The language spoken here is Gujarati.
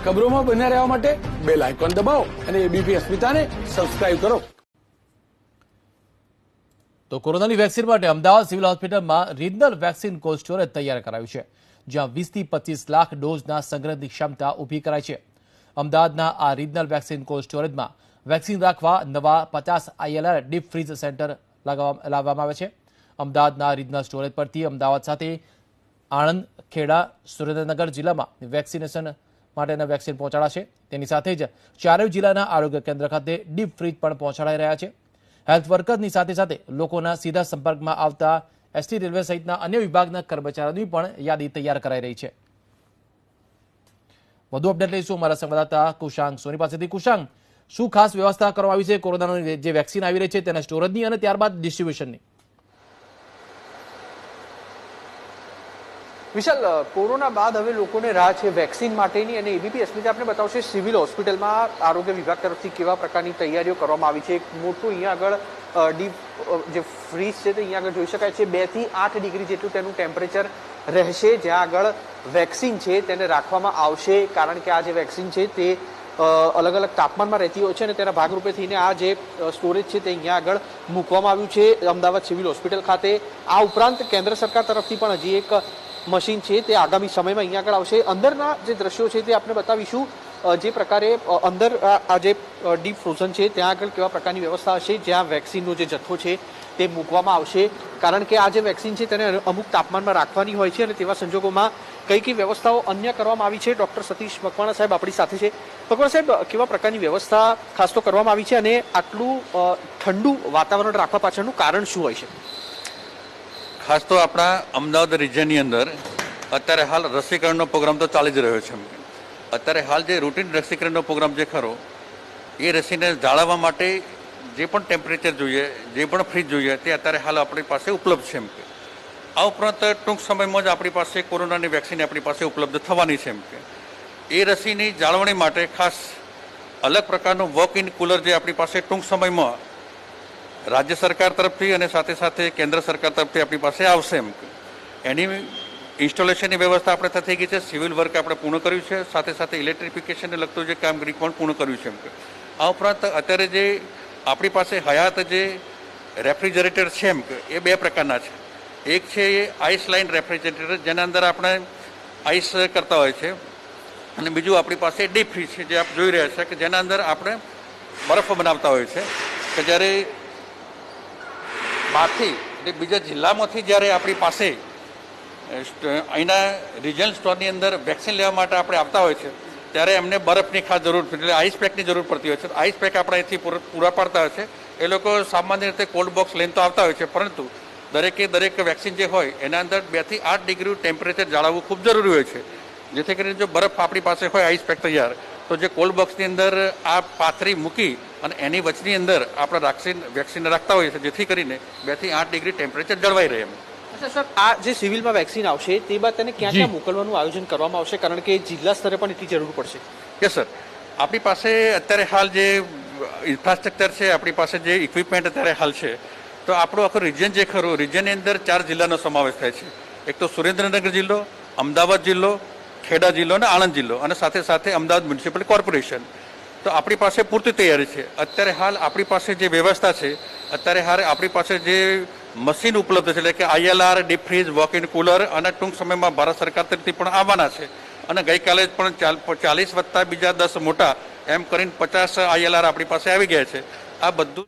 ખબરોમાં બન્યા રહેવા માટે બેલ આઇકોન દબાવો અને એબીપી અસ્મિતાને સબસ્ક્રાઇબ કરો. તો કોરોનાની વેક્સિન માટે અમદાવાદ સિવિલ હોસ્પિટલમાં રિજનલ વેક્સિન કોલ્ડ સ્ટોરેજ તૈયાર કરાયું છે, જ્યાં 20 થી 25 લાખ ડોઝના સંગ્રહની ક્ષમતા ઊભી કરાઈ છે. અમદાવાદના આ રિજનલ વેક્સિન કોલ્ડ સ્ટોરેજમાં વેક્સિન રાખવા નવા 50 ILR ડીપ ફ્રીઝ સેન્ટર લાવવામાં આવે છે. અમદાવાદના રિજનલ સ્ટોરેજ પરથી અમદાવાદ સાથે આણંદ, ખેડા, સુરેન્દ્રનગર જિલ્લામાં વેક્સિનેશન માટેના વેક્સિન પહોંચાડાશે. તેની સાથે જ ચારેય જિલ્લાના આરોગ્ય કેન્દ્ર ખાતે ડીપ ફ્રીજ પણ પહોંચાડાઈ રહ્યા છે. હેલ્થ વર્કરની સાથે સાથે લોકોના સીધા સંપર્કમાં આવતા એસટી, રેલવે સહિતના અન્ય વિભાગના કર્મચારીઓની પણ યાદી તૈયાર કરાઈ રહી છે. વધુ અપડેટ લઈશું અમારા સંવાદદાતા કુશાંગ સોની પાસેથી. કુશાંગ, શું ખાસ વ્યવસ્થા કરવામાં આવી છે કોરોનાની જે વેક્સિન આવી રહી છે તેના સ્ટોરેજની અને ત્યારબાદ ડિસ્ટ્રીબ્યુશનની? વિશાલ, કોરોના બાદ હવે લોકોને રાહ છે વેક્સિન માટેની, અને એબીપી અસ્મિતા આપણે બતાવશે સિવિલ હોસ્પિટલમાં આરોગ્ય વિભાગ તરફથી કેવા પ્રકારની તૈયારીઓ કરવામાં આવી છે. એક મોટું અહીંયા આગળ ડીપ જે ફ્રીજ છે તે અહીંયા આગળ જોઈ શકાય છે. 2 થી 8 ડિગ્રી જેટલું તેનું ટેમ્પરેચર રહેશે, જ્યાં આગળ વેક્સિન છે તેને રાખવામાં આવશે. કારણ કે આ જે વેક્સિન છે તે અલગ અલગ તાપમાનમાં રહેતી હોય છે અને તેના ભાગરૂપે થઈને આ જે સ્ટોરેજ છે તે અહીંયા આગળ મૂકવામાં આવ્યું છે અમદાવાદ સિવિલ હોસ્પિટલ ખાતે. આ ઉપરાંત કેન્દ્ર સરકાર તરફથી પણ હજી એક મશીન છે તે આગામી સમયમાં અહીંયા આગળ આવશે. અંદરના જે દ્રશ્યો છે તે આપણે બતાવીશું. જે પ્રકારે અંદર આ જે ડીપ ફ્રોઝન છે ત્યાં આગળ કેવા પ્રકારની વ્યવસ્થા હશે, જ્યાં વેક્સિનનો જે જથ્થો છે તે મૂકવામાં આવશે. કારણ કે આ જે વેક્સિન છે તેને અમુક તાપમાનમાં રાખવાની હોય છે અને તેવા સંજોગોમાં કઈ કઈ વ્યવસ્થાઓ અન્ય કરવામાં આવી છે. ડૉક્ટર સતીશ મકવાણા સાહેબ આપણી સાથે છે. મકવાણા સાહેબ, કેવા પ્રકારની વ્યવસ્થા ખાસ તો કરવામાં આવી છે અને આટલું ઠંડુ વાતાવરણ રાખવા પાછળનું કારણ શું હોય છે? ખાસ તો આપણા અમદાવાદ રિજનની અંદર અત્યારે હાલ રસીકરણનો પ્રોગ્રામ તો ચાલી જ રહ્યો છે. અત્યારે હાલ જે રૂટીન રસીકરણનો પ્રોગ્રામ જે ખરો એ રસીને જાળવવા માટે જે પણ ટેમ્પરેચર જોઈએ, જે પણ ફ્રીજ જોઈએ તે અત્યારે હાલ આપણી પાસે ઉપલબ્ધ છે. આ ઉપરાંત ટૂંક સમયમાં જ આપણી પાસે કોરોનાની વેક્સિન આપણી પાસે ઉપલબ્ધ થવાની છે. એ રસીની જાળવણી માટે ખાસ અલગ પ્રકારનું વોક ઇન કુલર જે આપણી પાસે ટૂંક સમયમાં રાજ્ય સરકાર તરફથી અને સાથે સાથે કેન્દ્ર સરકાર તરફથી આપણી પાસે આવશે. એની ઇન્સ્ટોલેશનની વ્યવસ્થા આપણે થઈ ગઈ છે. સિવિલ વર્ક આપણે પૂર્ણ કર્યું છે, સાથે સાથે ઇલેક્ટ્રિફિકેશનને લગતું જે કામગીરી પણ પૂર્ણ કર્યું છે. આ ઉપરાંત અત્યારે જે આપણી પાસે હયાત જે રેફ્રિજરેટર છે એ 2 પ્રકારના છે. એક છે એ આઈસ લાઇન રેફ્રિજરેટર, જેના અંદર આપણે આઈસ કરતા હોય છે, અને બીજું આપણી પાસે ડીપ ફ્રીજ છે જે આપ જોઈ રહ્યા છે કે જેના અંદર આપણે બરફ બનાવતા હોય છે. કે જ્યારે બહારથી એટલે બીજા જિલ્લામાંથી જ્યારે આપણી પાસે અહીંના રિજનલ સ્ટોરની અંદર વેક્સિન લેવા માટે આપણે આવતા હોય છે ત્યારે એમને બરફની ખાસ જરૂર, એટલે આઈસ પેકની જરૂર પડતી હોય છે. આઈસ પેક આપણે અહીંથી પૂરા પાડતા હોય છે. એ લોકો સામાન્ય રીતે કોલ્ડ બોક્સ લઈને તો આવતા હોય છે, પરંતુ દરેક વેક્સિન જે હોય એના અંદર 2 થી 8 ડિગ્રી ટેમ્પરેચર જાળવવું ખૂબ જરૂરી હોય છે. જેથી કરીને જો બરફ આપણી પાસે હોય આઈસ પેક તૈયાર, તો જે કોલ્ડ બોક્સની અંદર આ પાથરી મૂકી અને એની વચની અંદર આપણે વેક્સિન રાખતા હોઈએ છીએ, જેથી કરીને 2 થી 8 ડિગ્રી ટેમ્પરેચર જળવાઈ રહે. અચ્છા સર, આ જે સિવિલમાં વેક્સિન આવશે તે બાદ તેને ક્યાં ક્યાં મોકલવાનું આયોજન કરવામાં આવશે? કારણ કે જિલ્લા સ્તરે પણ એટલી જરૂર પડશે. યસ સર, આપણી પાસે અત્યારે હાલ જે ઇન્ફ્રાસ્ટ્રક્ચર છે, આપણી પાસે જે ઇક્વિપમેન્ટ અત્યારે હાલ છે, તો આપણું આખું રિજન જે ખરું, રિજનની અંદર 4 જિલ્લાનો સમાવેશ થાય છે. એક તો સુરેન્દ્રનગર જિલ્લો, અમદાવાદ જિલ્લો, ખેડા જિલ્લો અને આણંદ જિલ્લો, અને સાથે સાથે અમદાવાદ મ્યુનિસિપલ કોર્પોરેશન. તો આપણી પાસે પૂરતી તૈયારી છે. અત્યારે હાલ આપણી પાસે જે વ્યવસ્થા છે, અત્યારે હાલ આપણી પાસે જે મશીન ઉપલબ્ધ છે, એટલે કે ILR, deep fridge, walk in cooler, અને ટૂંક સમયમાં ભારત સરકાર તરફથી પણ આવવાના છે. અને ગઈકાલે જ પણ 40 વત્તા બીજા 10 મોટા એમ કરીને 50 ILR આપણી પાસે આવી ગયા છે. આ બધું